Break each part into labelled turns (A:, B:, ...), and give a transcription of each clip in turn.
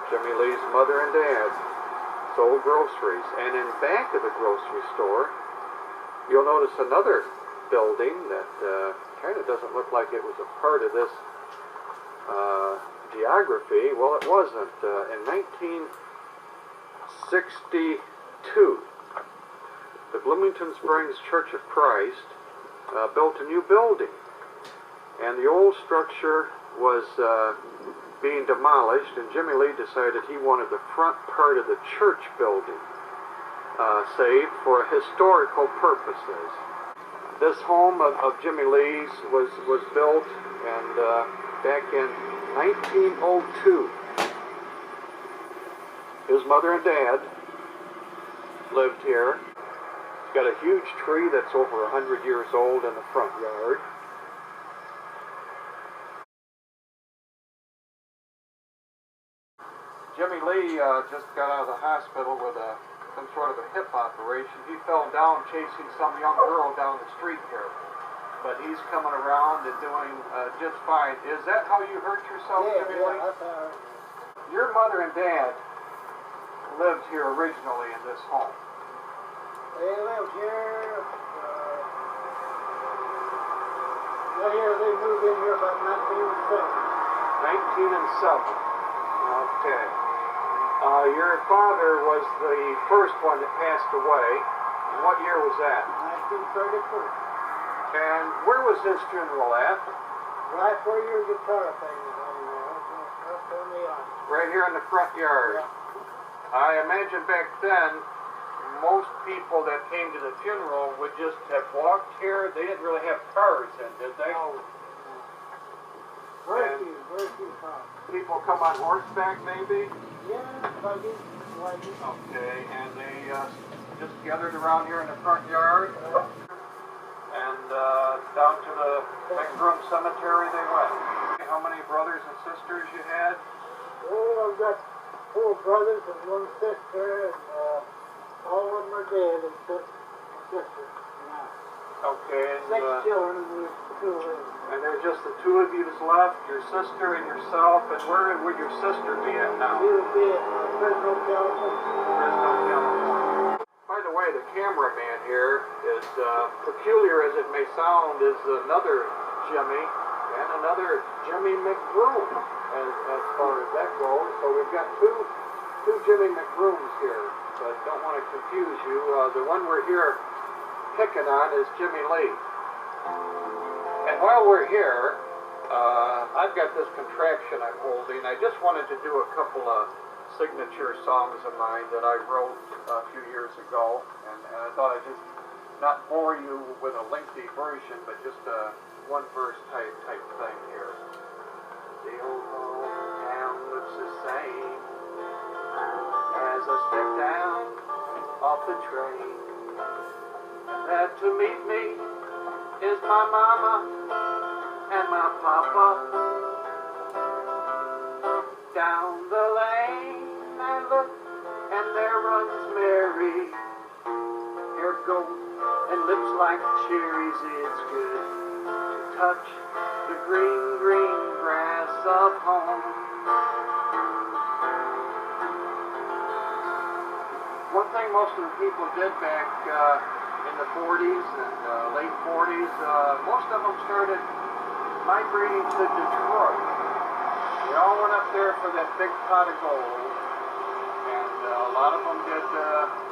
A: Jimmy Lee's mother and dad sold groceries. And in back of the grocery store, you'll notice another building that kind of doesn't look like it was a part of this geography. Well, it wasn't. In 1962, the Bloomington Springs Church of Christ built a new building. And the old structure was being demolished, and Jimmy Lee decided he wanted the front part of the church building saved for historical purposes. This home of Jimmy Lee's was built, and back in 1902, his mother and dad lived here. It's got a huge tree that's over 100 years old in the front yard. Jimmy Lee just got out of the hospital with some sort of a hip operation. He fell down chasing some young girl down the street here. But he's coming around and doing just fine. Is that how you hurt yourself, Jimmy Lee?
B: That's how.
A: Your mother and dad lived here originally in this home.
B: They lived here. They moved in here about 1907.
A: 1907. Okay. Your father was the first one that passed away. And what year was that?
B: 1934.
A: And where was his funeral at?
B: Right where your guitar thing is on there. Up on the yard.
A: Right here in the front yard.
B: Yeah.
A: I imagine back then, most people that came to the funeral would just have walked here. They didn't really have cars then, did they?
B: No. Very few cars.
A: People come on horseback, maybe?
B: Yeah, buggy.
A: Okay, and they just gathered around here in the front yard. And down to the McBroom Cemetery they went. How many brothers and sisters you had?
B: Oh, I've got 4 brothers and 1 sister, and all of them are dead except my sister.
A: Okay, and
B: 6 children, and there's 2 of them.
A: and there's just the 2 of you left, your sister and yourself. And where would your sister be at now?
B: She would be at Fresno, California.
A: Fresno, California. By the way, the cameraman here is, peculiar as it may sound, is another Jimmy and another Jimmy McBroom, as far as that goes. So we've got two Jimmy McBrooms here, but don't want to confuse you. The one we're here picking on is Jimmy Lee. And while we're here, I've got this contraption I'm holding. I just wanted to do a couple of signature songs of mine that I wrote a few years ago, and I thought I'd just not bore you with a lengthy version, but just a one-verse type thing here. The old hometown looks the same as I step down off the train, and there to meet me is my mama and my papa. Down the lane I look, and there runs Mary. Hair gold and lips like cherries. It's good to touch the green, green grass of home. One thing most of the people did back in the 40s and late 40s, most of them started migrating to Detroit. They all went up there for that big pot of gold, and a lot of them did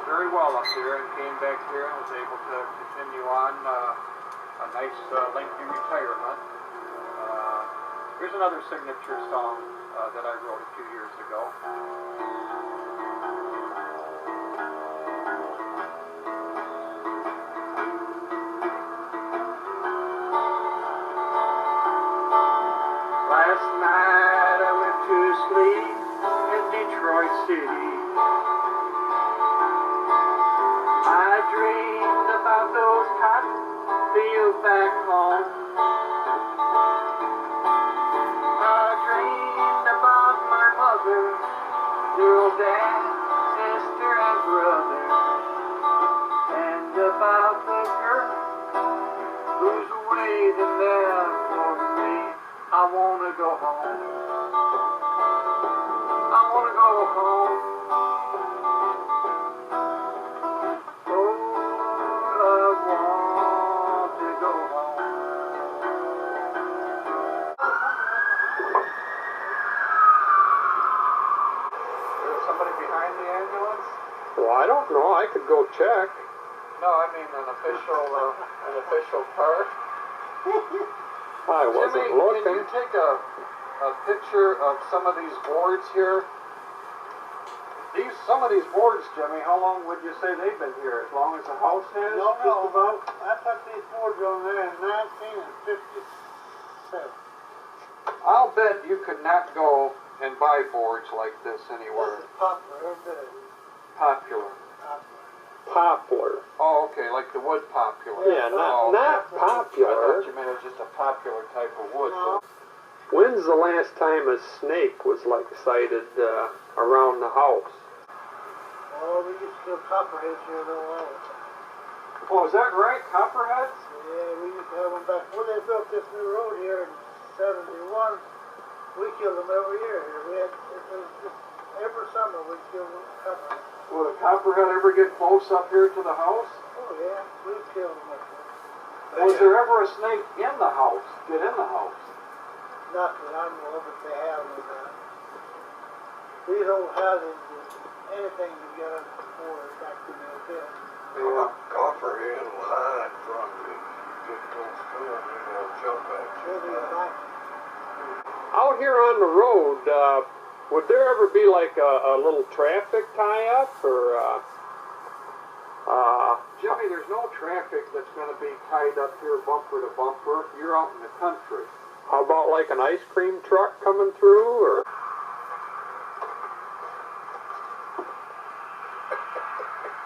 A: very well up there and came back here and was able to continue on a nice lengthy retirement. Here's another signature song that I wrote a few years ago. Last night I went to sleep in Detroit City. I dreamed about those cotton fields back home. I dreamed about my mother, little dad, sister and brother, and about the girl who's waiting there for me. I wanna go home. I wanna go home. Lord, I want to go home. There's somebody behind the ambulance?
C: Well, I don't know. I could go check.
A: No, I mean an official car.
C: I wasn't
A: Jimmy,
C: looking.
A: can you take a picture of some of these boards here? Some of these boards, Jimmy, how long would you say they've been here? As long as the house has?
B: No,
A: Just about?
B: I put these boards on there in 1957.
A: I'll bet you could not go and buy boards like this
B: This
A: anywhere.
B: is popular, isn't it?
A: Popular.
C: Poplar.
A: Oh, okay, like the wood popular.
C: Yeah,
A: Oh,
C: not
A: okay. I
C: popular.
A: thought you meant it was just a popular type of wood.
B: No.
C: When's the last time a snake was like sighted around the house?
B: Oh, we used to kill copperheads here a little while.
A: Oh, is that right? Copperheads?
B: Yeah, we used to have them back. When they built this new road here in 71, we killed them every year here. We had, it was just, every summer we killed them copperheads.
A: Would a copperhead ever get close up here to the house?
B: Oh yeah, we killed them up there.
A: Was there ever a snake in the house? Get in the house?
B: Not that I know of, but they have them. These old houses, anything you get on the floor back in the hotel.
A: Yeah.
D: Copperhead will hide from you. Just don't come and they'll jump at you.
B: Sure, they're nice.
C: Out here on the road, would there ever be like a little traffic tie-up or?
A: Jimmy, there's no traffic that's going to be tied up here bumper to bumper. You're out in the country.
C: How about like an ice cream truck coming through or?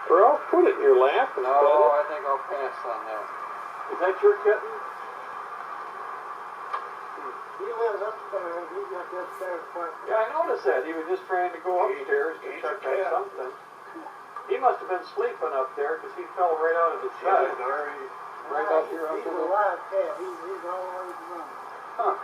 C: Well, put it in your lap and
A: No,
C: pet it.
A: I think I'll pass on that. Is that your kitten?
B: He lives upstairs. He's got the upstairs part.
A: Yeah, I noticed that. He was just trying to go upstairs to
D: He's
A: check
D: a
A: on
D: cat.
A: something. He must have been sleeping up there because he fell right out of his
D: Yeah,
A: bed.
D: there he
A: Right up here
B: He's
A: under
B: a
A: the...
B: wild cat. He's always running.
A: Huh.